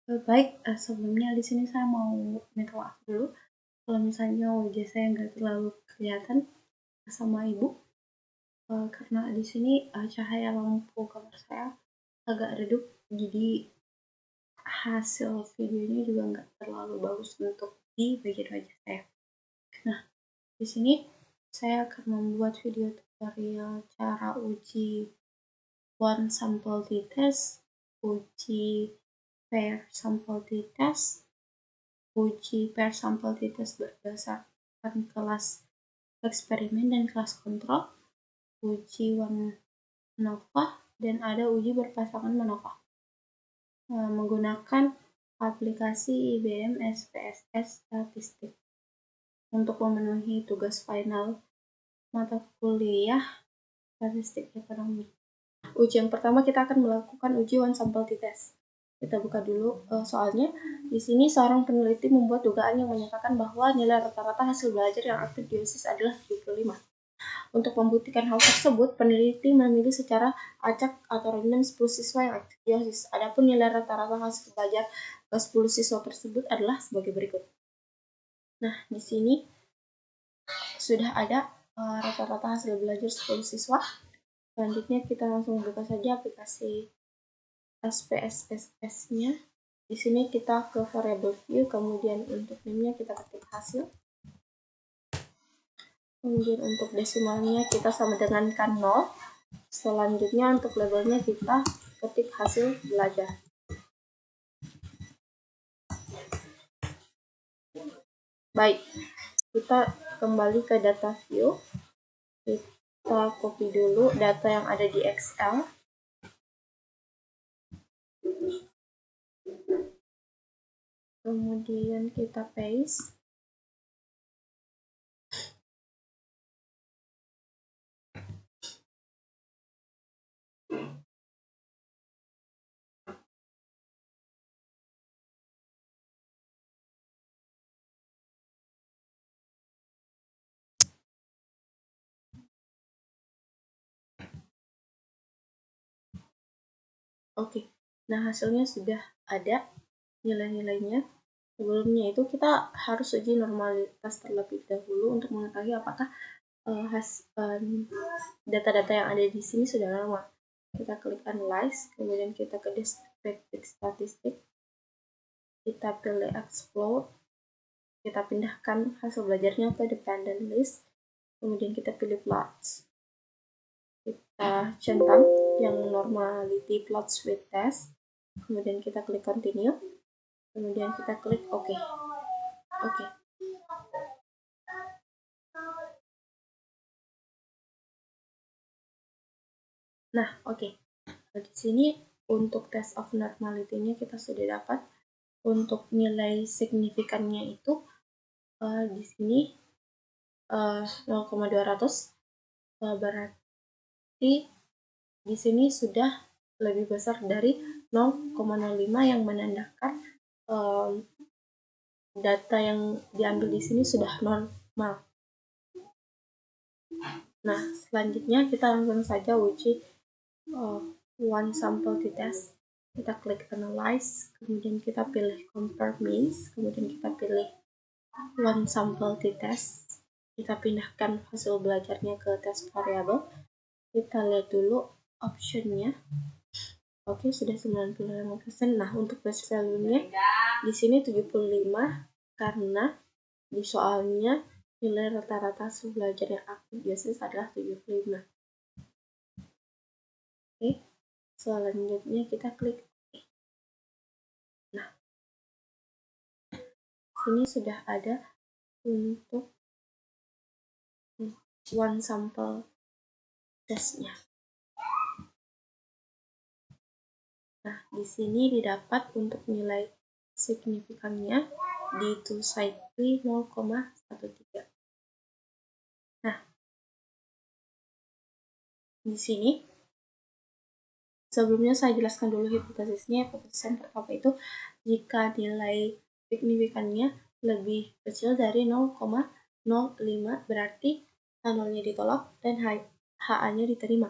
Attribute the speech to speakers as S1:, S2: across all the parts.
S1: Baik, sebelumnya di sini saya mau minta maaf dulu kalau misalnya wajah saya nggak terlalu kelihatan sama Ibu, karena di sini, cahaya lampu kamar saya agak redup, jadi hasil videonya juga nggak terlalu bagus untuk di bagian wajah saya. Nah, di sini saya akan membuat video tutorial cara uji one sample t-test, uji pair sample t-test, uji pair sample t-test berdasarkan kelas eksperimen dan kelas kontrol, uji one ANOVA, dan ada uji berpasangan MANOVA. Menggunakan aplikasi IBM SPSS Statistik untuk memenuhi tugas final mata kuliah Statistik Ekonomi. Uji yang pertama kita akan melakukan uji one sample t-test. Kita buka dulu soalnya. Di sini seorang peneliti membuat dugaan yang menyatakan bahwa nilai rata-rata hasil belajar yang aktif di OSIS adalah 75. Untuk membuktikan hal tersebut, peneliti memilih secara acak atau random 10 siswa yang aktif di OSIS. Adapun nilai rata-rata hasil belajar ke 10 siswa tersebut adalah sebagai berikut. Nah, di sini sudah ada rata-rata hasil belajar 10 siswa. Selanjutnya kita langsung buka saja aplikasi SPSS-nya. Di sini kita ke variable view, kemudian untuk name-nya kita ketik hasil. Kemudian untuk desimalnya kita sama dengan 0. Selanjutnya untuk labelnya kita ketik hasil belajar. Baik, kita kembali ke data view. Kita copy dulu data yang ada di Excel. Kemudian kita paste. Oke, nah hasilnya sudah ada nilai-nilainya. Sebelumnya itu kita harus uji normalitas terlebih dahulu untuk mengetahui apakah data-data yang ada di sini sudah lama. Kita klik analyze, kemudian kita ke descriptive statistik, kita pilih explode, kita pindahkan hasil belajarnya ke dependent list, kemudian kita pilih plots, kita centang yang normality plots with test, kemudian kita klik continue, kemudian kita klik OK. Nah, oke. Di sini untuk test of normality-nya kita sudah dapat. Untuk nilai signifikannya itu di sini 0,200, berarti di sini sudah lebih besar dari 0,05 yang menandakan data yang diambil di sini sudah normal. Nah, selanjutnya kita langsung saja uji one sample t-test. Kita klik analyze, kemudian kita pilih compare means, kemudian kita pilih one sample t-test. Kita pindahkan hasil belajarnya ke test variable. Kita lihat dulu optionnya. Oke, sudah 95%. Nah, untuk base value-nya di sini 75 karena di soalnya nilai rata-rata hasil belajar yang aktif biasanya adalah 75. Oke, selanjutnya kita klik OK. Nah, sini sudah ada untuk one sample testnya. Nah, di sini didapat untuk nilai signifikannya di two sidely 0,13. Nah, di sini sebelumnya saya jelaskan dulu hipotesisnya. Hipotesis yang pertama itu jika nilai signifikannya lebih kecil dari 0,05 berarti H0-nya ditolak dan HA-nya diterima.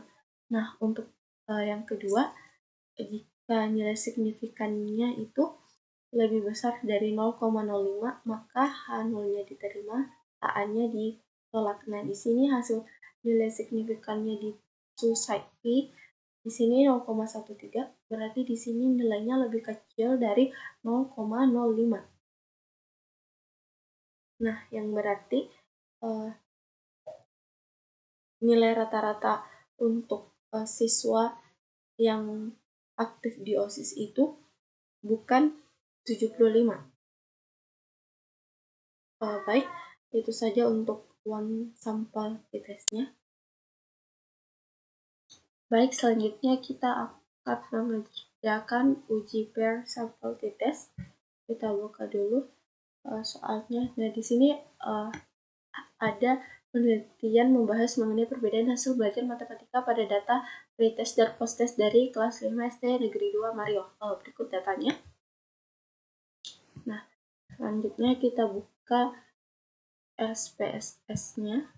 S1: Nah, untuk yang kedua, jika nilai signifikannya itu lebih besar dari 0,05, maka H0-nya diterima, A-nya ditolak. Nah, di sini hasil nilai signifikannya di two side P, di sini 0,13, berarti di sini nilainya lebih kecil dari 0,05. Nah, yang berarti nilai rata-rata untuk siswa yang aktif di OSIS itu bukan 75. Baik, itu saja untuk one sampel t-testnya. Baik, selanjutnya kita akan mengerjakan uji pair sampel t-test. Kita buka dulu soalnya. Nah, di sini ada penelitian membahas mengenai perbedaan hasil belajar matematika pada data pretest dan posttest dari kelas 5 SD Negeri 2 Mario. Berikut datanya. Nah, selanjutnya kita buka SPSS-nya.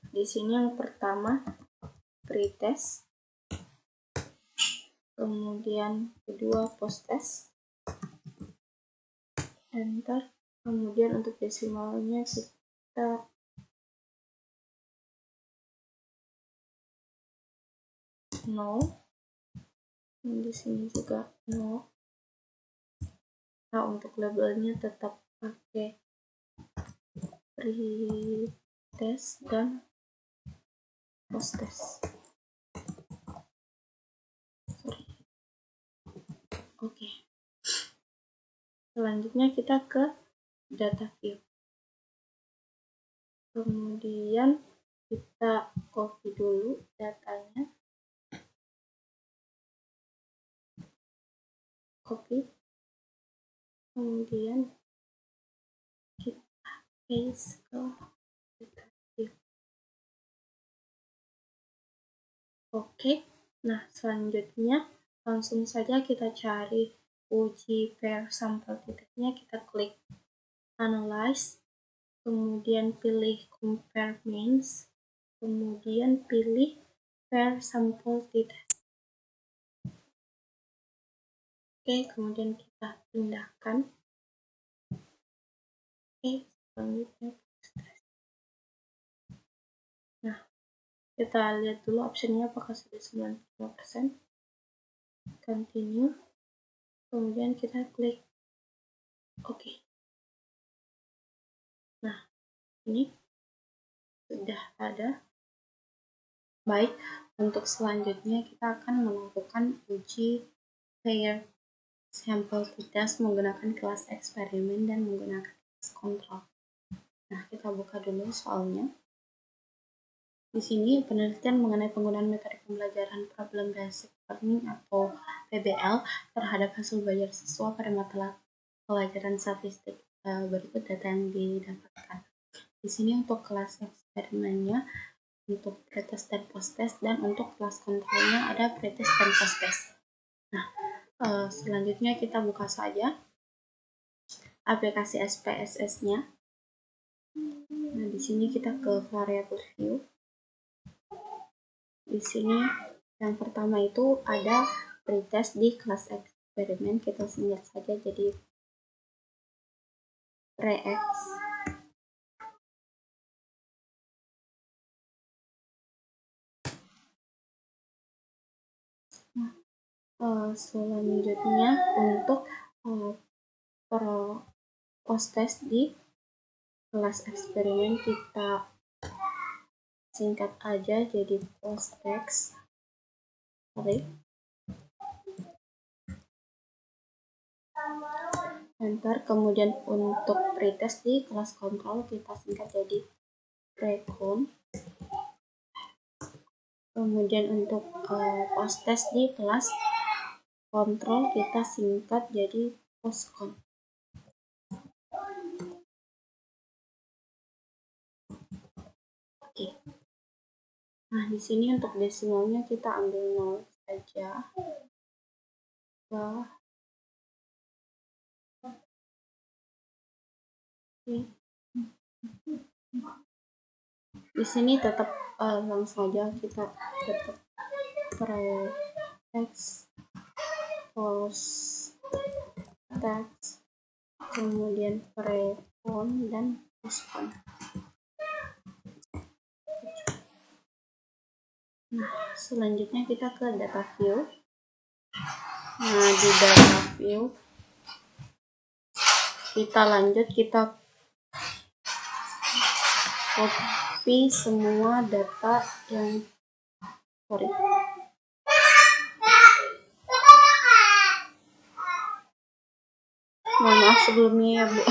S1: Di sini yang pertama pretest, kemudian kedua posttest, enter, kemudian untuk desimalnya kita no, di sini juga no. Nah, untuk labelnya tetap pakai pretest dan posttest. Oke. Selanjutnya kita ke data view. Kemudian kita copy dulu datanya. Copy. Kemudian kita paste ke data view. Oke. Nah, selanjutnya langsung saja kita cari uji pair sampel t-testnya. Kita klik analyze, kemudian pilih compare means, kemudian pilih pair sampel t-test. Oke, kemudian kita pindahkan. Oke, selanjutnya posttest. Nah, kita lihat dulu optionnya apakah sudah 95%. Continue. Kemudian kita klik oke. Nah, ini sudah ada. Baik, untuk selanjutnya kita akan melakukan uji pair sampel t-test menggunakan kelas eksperimen dan menggunakan kelas kontrol. Nah, kita buka dulu soalnya. Di sini penelitian mengenai penggunaan metode pembelajaran problem based learning atau PBL terhadap hasil belajar siswa pada mata pelajaran statistik. Berikut data yang didapatkan. Di sini untuk kelas eksperimennya, untuk pretest dan posttest, dan untuk kelas kontrolnya ada pretest dan posttest. Nah, selanjutnya kita buka saja aplikasi SPSS-nya. Nah, di sini kita ke variable view. Di sini yang pertama itu ada pretest di kelas eksperimen. Kita singkat saja jadi rex. Nah, selanjutnya untuk posttest di kelas eksperimen kita singkat aja jadi posttest. Enter. Kemudian untuk pretest di kelas kontrol kita singkat jadi precon. Kemudian untuk posttest di kelas kontrol kita singkat jadi postcon. Oke. Nah, di sini untuk desimalnya kita ambil 0 saja. Di sini tetap langsung aja kita tetap pretext post text, kemudian pre-phone dan respond. Nah, selanjutnya kita ke data view. Nah, di data view kita lanjut, kita copy semua data yang mohon maaf sebelumnya ya Bu,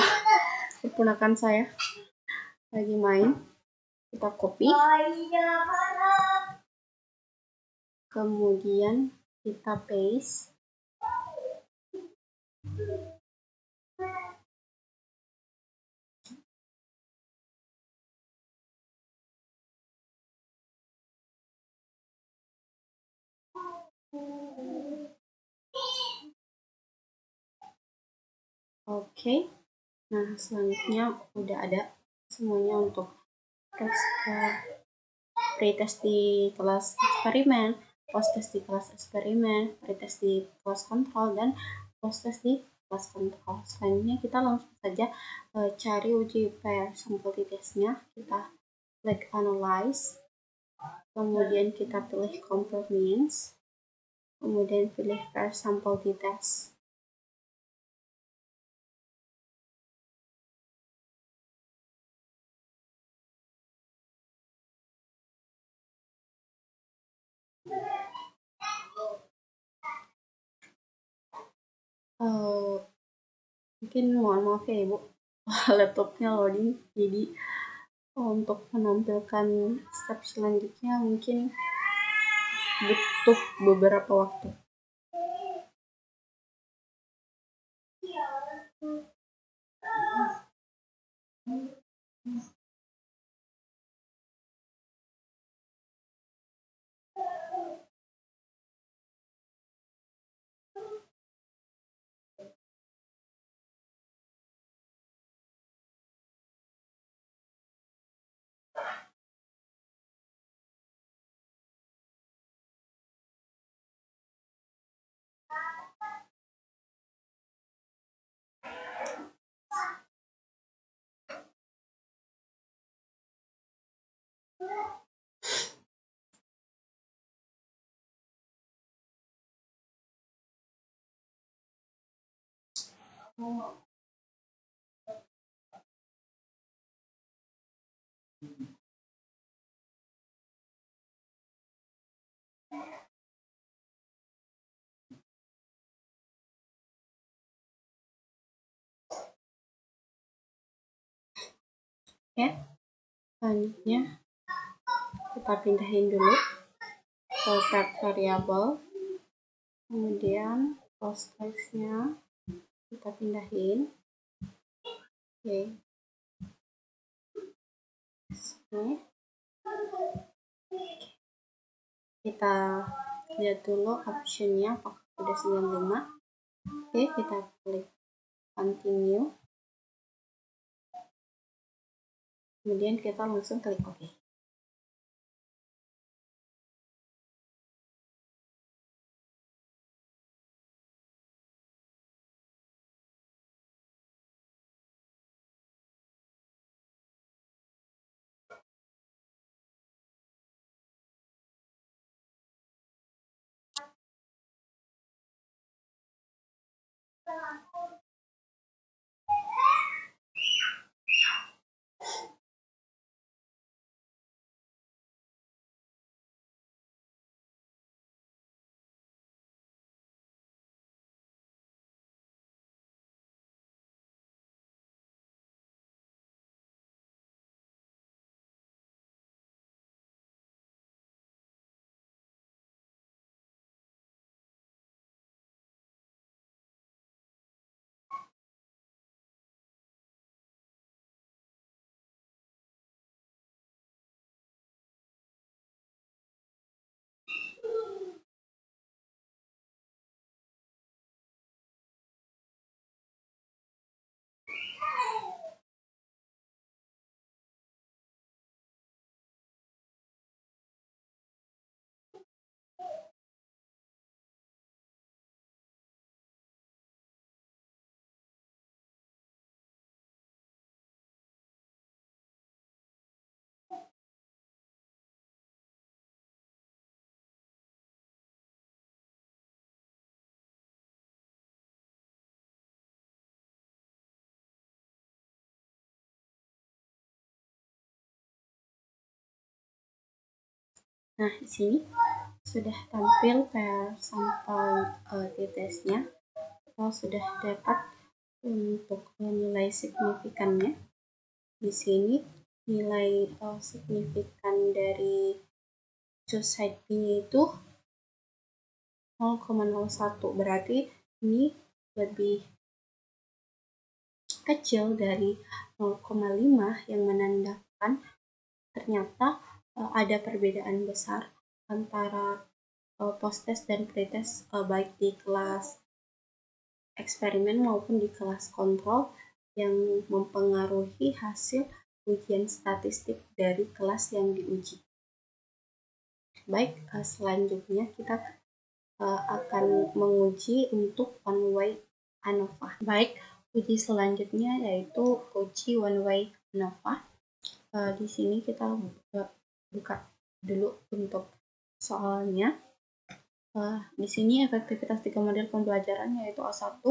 S1: keponakan saya lagi main. Kita copy, kemudian kita paste. Oke. Nah, selanjutnya udah ada semuanya untuk pretest di kelas eksperimen, post-test di kelas eksperimen, pretest di kelas kontrol, dan post-test di kelas kontrol. Selanjutnya kita langsung saja cari uji pair sampel t-testnya. Kita klik analyze, kemudian kita pilih compare means, kemudian pilih pair sampel t-test. Mungkin mohon maaf ya Ibu, laptopnya loading, jadi untuk menampilkan step selanjutnya mungkin butuh beberapa waktu. Oke, selanjutnya kita pindahin dulu ke tab variable, kemudian post text-nya kita pindahin. Oke. Kita lihat dulu optionnya apakah sudah 95. Oke, kita klik continue, kemudian kita langsung klik OK. Nah, di sini sudah tampil per sampel t-testnya. Kita sudah dapat untuk nilai signifikannya. Di sini nilai signifikan dari choose side B itu 0,01, berarti ini lebih kecil dari 0,5 yang menandakan ternyata ada perbedaan besar antara post-test dan pre-test baik di kelas eksperimen maupun di kelas kontrol yang mempengaruhi hasil ujian statistik dari kelas yang diuji. Baik, selanjutnya kita akan menguji untuk one way ANOVA. Baik, uji selanjutnya yaitu uji one way ANOVA. Di sini kita buka dulu untuk soalnya. Di sini efektivitas 3 model pembelajaran yaitu A1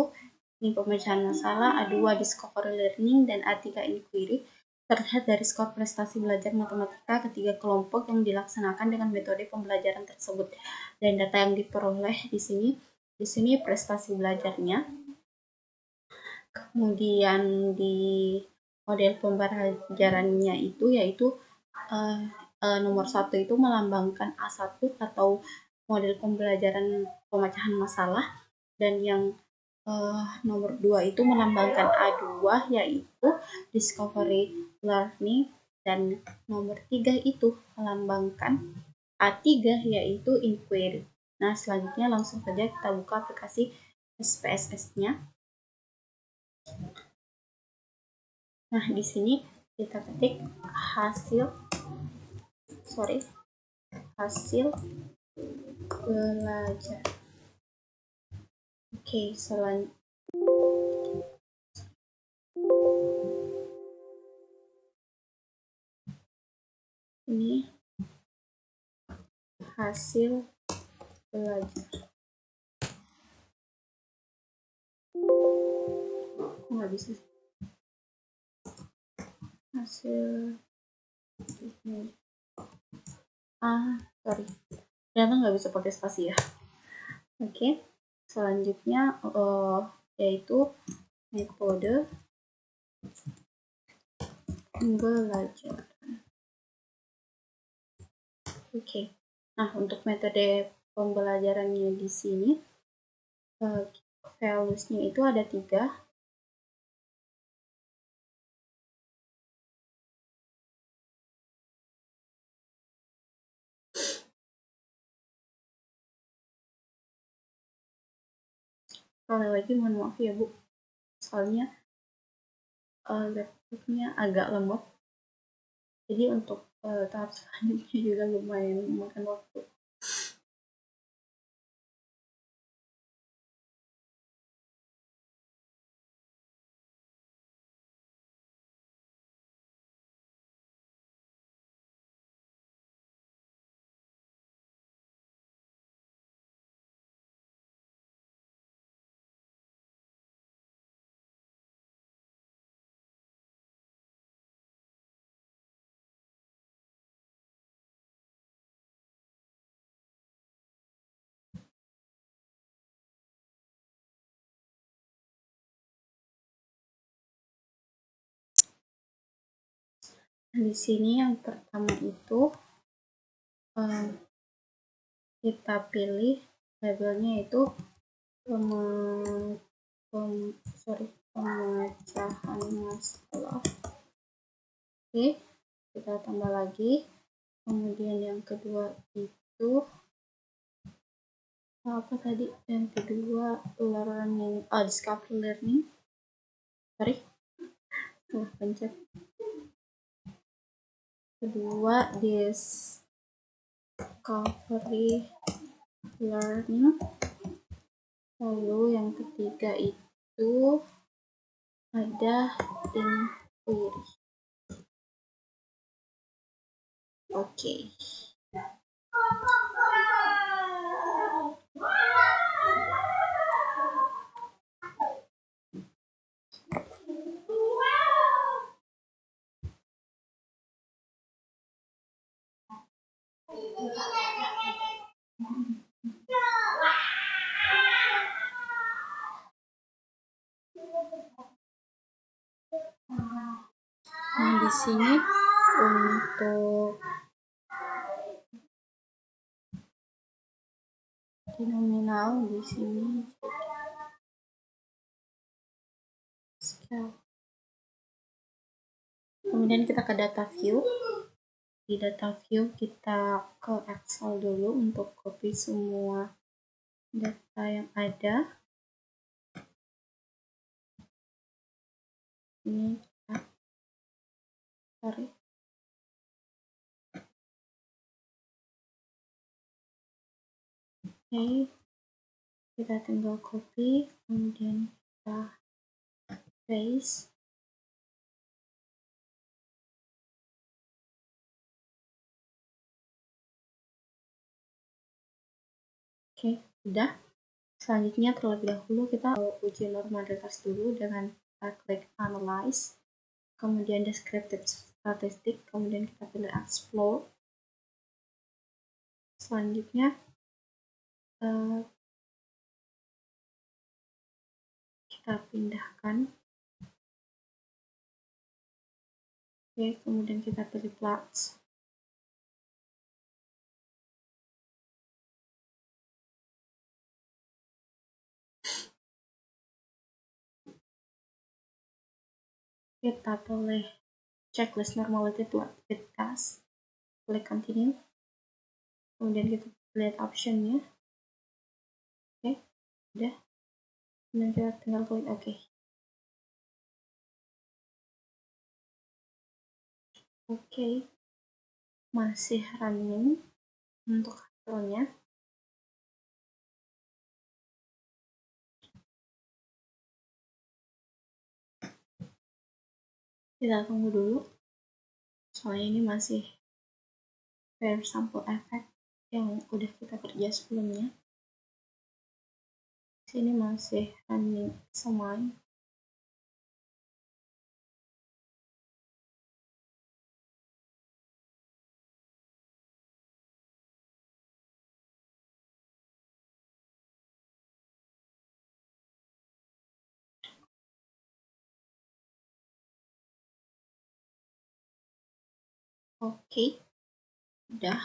S1: ini pemecahan masalah, A2 discovery learning, dan A3 inquiry terlihat dari skor prestasi belajar matematika ketiga kelompok yang dilaksanakan dengan metode pembelajaran tersebut. Dan data yang diperoleh di sini prestasi belajarnya. Kemudian di model pembelajarannya itu yaitu nomor 1 itu melambangkan A1 atau model pembelajaran pemecahan masalah, dan yang nomor 2 itu melambangkan A2 yaitu discovery learning, dan nomor 3 itu melambangkan A3 yaitu inquiry. Nah, selanjutnya langsung saja kita buka aplikasi SPSS-nya. Nah, di sini kita ketik hasil belajar. Oke, selanjutnya ini hasil belajar. Nggak bisa hasil ini. Sorry, ternyata nggak bisa pakai spasi ya. Oke, selanjutnya yaitu metode pembelajaran. Oke, nah untuk metode pembelajarannya di sini values-nya itu ada 3. Sekali lagi mohon maaf ya Bu, soalnya laptopnya agak lemot, jadi untuk tahap selanjutnya juga lumayan memakan waktu. Di sini yang pertama itu kita pilih labelnya itu pemecahan masalah. Oke, kita tambah lagi. Kemudian yang kedua itu apa tadi? Yang kedua learning, discovery learning. Sorry, pencet. Kedua discovery learning. Lalu yang ketiga itu ada inquiry. Oke. Nah, di sini untuk denominal di sini scale. Kemudian kita ke data view. Di data view kita ke Excel dulu untuk copy semua data yang ada. Ini kita tarik. Oke, kita tinggal copy, kemudian kita paste. Oke, udah. Selanjutnya terlebih dahulu kita uji normalitas dulu dengan kita klik analyze, kemudian descriptive statistic, kemudian kita pilih explore. Selanjutnya kita pindahkan. Oke, kemudian kita pilih plots. Kita pilih checklist normality to fit task, klik continue, kemudian kita lihat optionnya. Oke, udah, kemudian kita tinggal klik OK. Oke, masih running untuk hasilnya. Kita tunggu dulu, soalnya ini masih pair sample effect yang udah kita kerja sebelumnya. Sini masih running semua. Oke, udah.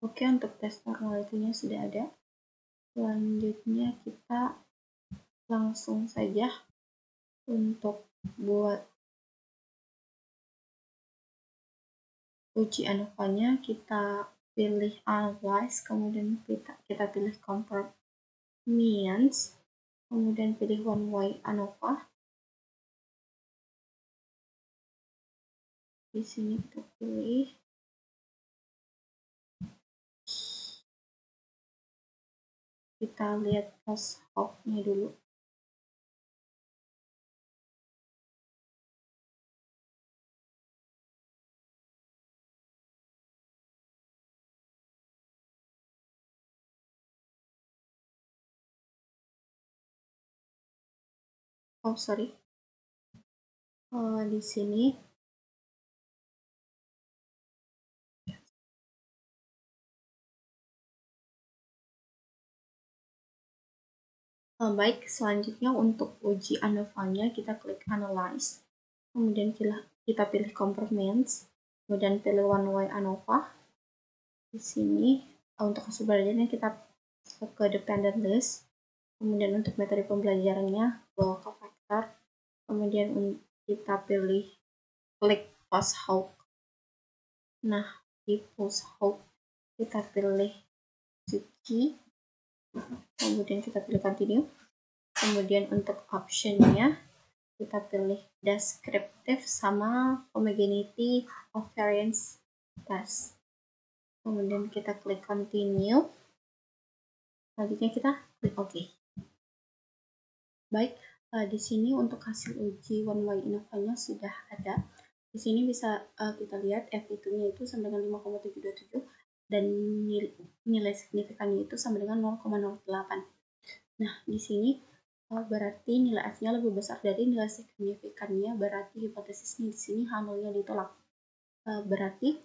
S1: Oke, untuk tes normality-nya sudah ada. Selanjutnya kita langsung saja untuk buat uji ANOVA-nya, kita pilih analyze, kemudian kita pilih convergence, kemudian pilih one way ANOVA. Di sini kita pilih kita lihat crosstalk-nya dulu. Oh sorry, di sini baik, selanjutnya untuk uji ANOVA-nya kita klik analyze, kemudian kita pilih convergence, kemudian pilih one way ANOVA. Di sini untuk hasil belajarnya kita ke dependent list, kemudian untuk metode pembelajarannya bawa ke vector, kemudian kita pilih klik post-hoc. Nah, di post-hoc kita pilih key, kemudian kita pilih continue, kemudian untuk optionnya kita pilih descriptive sama homogeneity of variance test, kemudian kita klik continue, selanjutnya kita klik OK. Baik, di sini untuk hasil uji one way ANOVA-nya sudah ada. Di sini bisa kita lihat F2-nya itu sama dengan 5,727 dan nilai signifikannya itu sama dengan 0,08. Nah, di sini berarti nilai F-nya lebih besar dari nilai signifikannya, berarti hipotesisnya di sini H0-nya ditolak. Berarti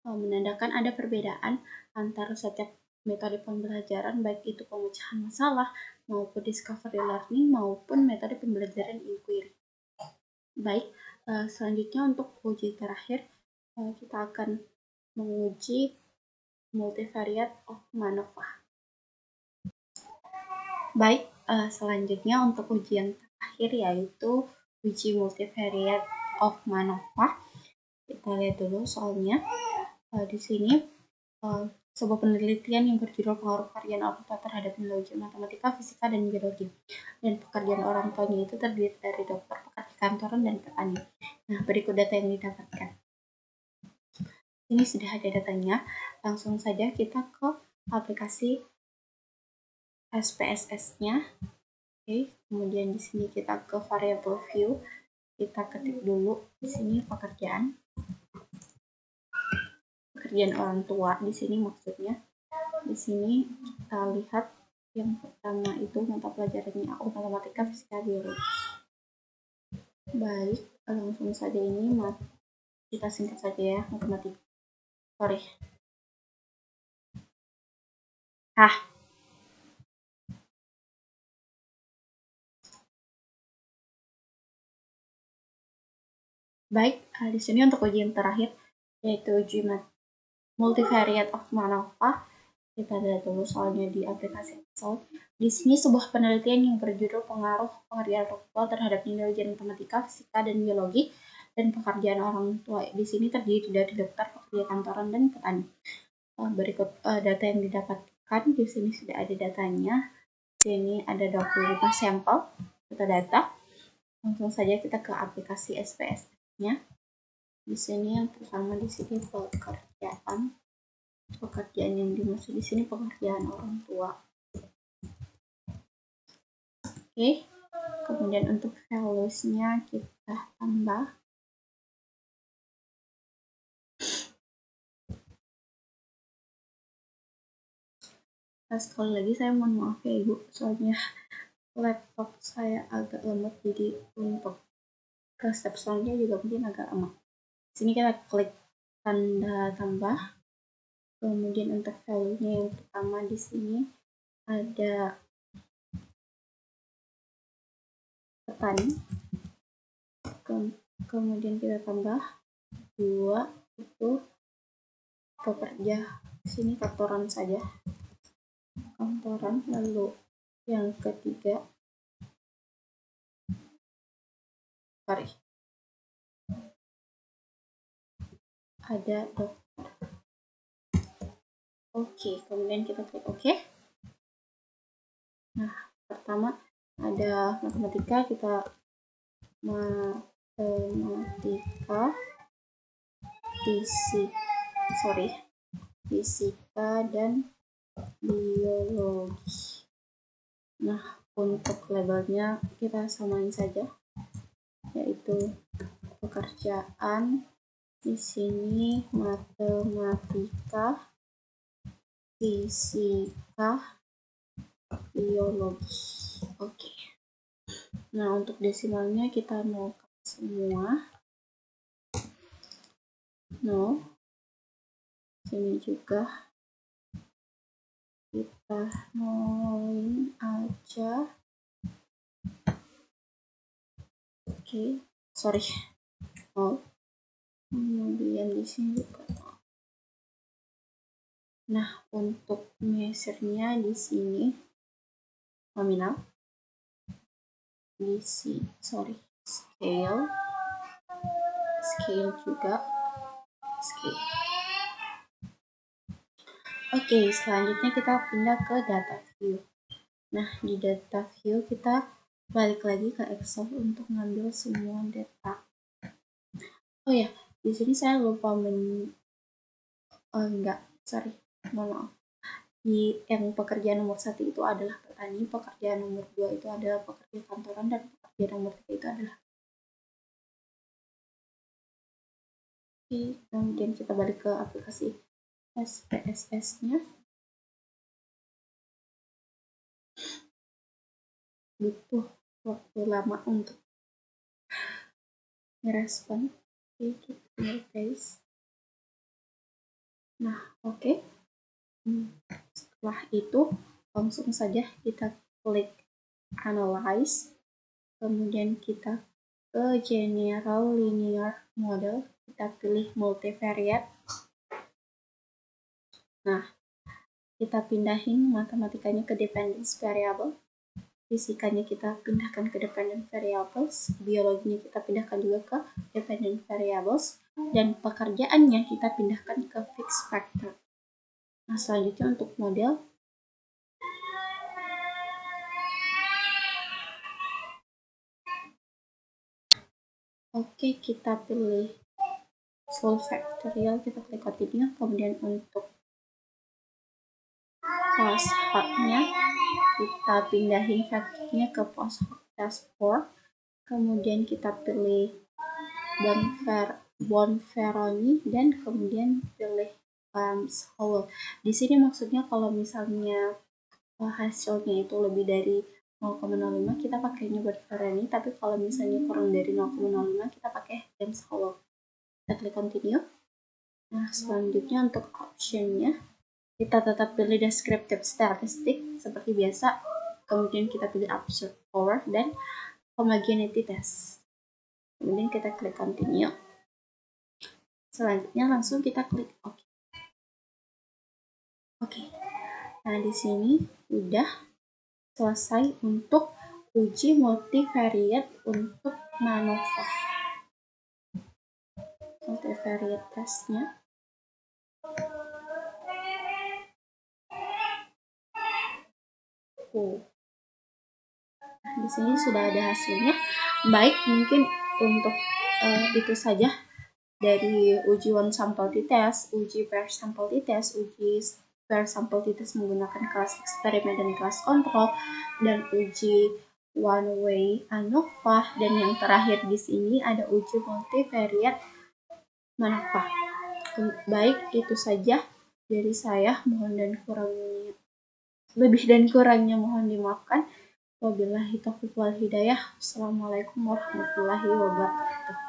S1: menandakan ada perbedaan antara setiap metode pembelajaran, baik itu pemecahan masalah maupun discovery learning maupun metode pembelajaran inquiry. Baik, selanjutnya untuk uji terakhir kita akan menguji multivariate of MANOVA. Baik, selanjutnya untuk ujian terakhir yaitu uji multivariate of MANOVA. Kita lihat dulu soalnya. Di sini sebuah penelitian yang berjudul pengaruh pekerjaan orang tua terhadap nilai ujian matematika, fisika, dan biologi. Dan pekerjaan orang tuanya itu terdiri dari dokter, pekerja kantoran, dan petani. Nah, berikut data yang didapatkan. Ini sudah ada datanya. Langsung saja kita ke aplikasi SPSS-nya. Oke, kemudian di sini kita ke variable view. Kita ketik dulu di sini pekerjaan orang tua di sini maksudnya. Di sini kita lihat yang pertama itu mata pelajarannya matematika, fisika, biologi. Baik, langsung saja ini kita singkat saja ya, matematika. Sorry. Baik, di sini untuk ujian terakhir yaitu uji multivariate of MANOVA. Kita lihat dulu soalnya di aplikasi Excel. Di sini sebuah penelitian yang berjudul pengaruh pekerjaan orang tua terhadap nilai ujian matematika, fisika, dan biologi, dan pekerjaan orang tua di sini terdiri dari dokter, pekerja kantoran, dan petani. Berikut data yang didapatkan. Di sini sudah ada datanya. Di sini ada 25 sampel data. Langsung saja kita ke aplikasi SPSS-nya. Di sini yang pertama di sini pekerjaan yang dimaksud di sini pekerjaan orang tua. Oke, kemudian untuk values-nya kita tambah. Nah, sekali lagi saya mohon maaf ya Ibu, soalnya laptop saya agak lemot, jadi untuk ke step selanjutnya juga mungkin agak lemot. Sini kita klik tanda tambah. Kemudian untuk value-nya yang pertama di sini ada petani. Kemudian kita tambah 2 itu pekerja. Di sini kantoran saja. Kantoran, lalu yang ketiga ada dokter. Oke, kemudian kita klik oke. Nah, pertama ada matematika, kita matematika, fisika, dan biologi. Nah, untuk labelnya kita samain saja, yaitu pekerjaan. Di sini matematika, fisika, biologi. Oke. Nah, untuk desimalnya kita nolkan semua. Nol. Sini juga kita nolin aja. Oke, sorry. Nol. Kemudian di sini juga. Nah, untuk measure-nya di sini nominal. Di sini, scale juga. Scale. Oke, selanjutnya kita pindah ke data view. Nah, di data view kita balik lagi ke Excel untuk ngambil semua data. Oh ya, di sini saya lupa mohon maaf. Di yang pekerjaan nomor 1 itu adalah petani, pekerjaan nomor 2 itu adalah pekerja kantoran, dan pekerjaan nomor 3 itu adalah. Oke, kemudian kita balik ke aplikasi SPSS-nya. Butuh waktu lama untuk merespon. Oke, kita paste. Nah, oke. Setelah itu langsung saja kita klik analyze, kemudian kita ke general linear model, kita pilih multivariate. Nah, kita pindahin matematikanya ke dependence variable, fisikanya kita pindahkan ke dependent variables, biologinya kita pindahkan juga ke dependent variables, dan pekerjaannya kita pindahkan ke fixed factor. Nah, selanjutnya untuk model, oke, kita pilih full factorial, kita klik continue. Kemudian untuk post hoc-nya kita pindahin factornya ke post hoc test 4. Kemudian kita pilih Bonferroni dan kemudian pilih Howell. Di sini maksudnya kalau misalnya hasilnya itu lebih dari 0,05 kita pakainya Bonferroni, tapi kalau misalnya kurang dari 0,05 kita pakai James Howell. Kita klik continue. Nah, selanjutnya untuk optionnya kita tetap pilih descriptive statistic seperti biasa, kemudian kita pilih absolute power dan homogeneity test. Kemudian kita klik continue. Selanjutnya langsung kita klik OK. Oke. Nah, di sini udah selesai untuk uji multivariate untuk MANOVA. Multivariate testnya. Nah, di sini sudah ada hasilnya. Baik, mungkin untuk itu saja dari uji one sample t-test, uji pair sample t-test, uji pair sample t-test menggunakan kelas eksperimen dan kelas kontrol, dan uji one way ANOVA, dan yang terakhir di sini ada uji multivariate MANOVA. Baik, itu saja dari saya. Mohon dan kurangnya, lebih dan kurangnya mohon dimaafkan. Wabillahi taufiq wal hidayah. Assalamualaikum warahmatullahi wabarakatuh.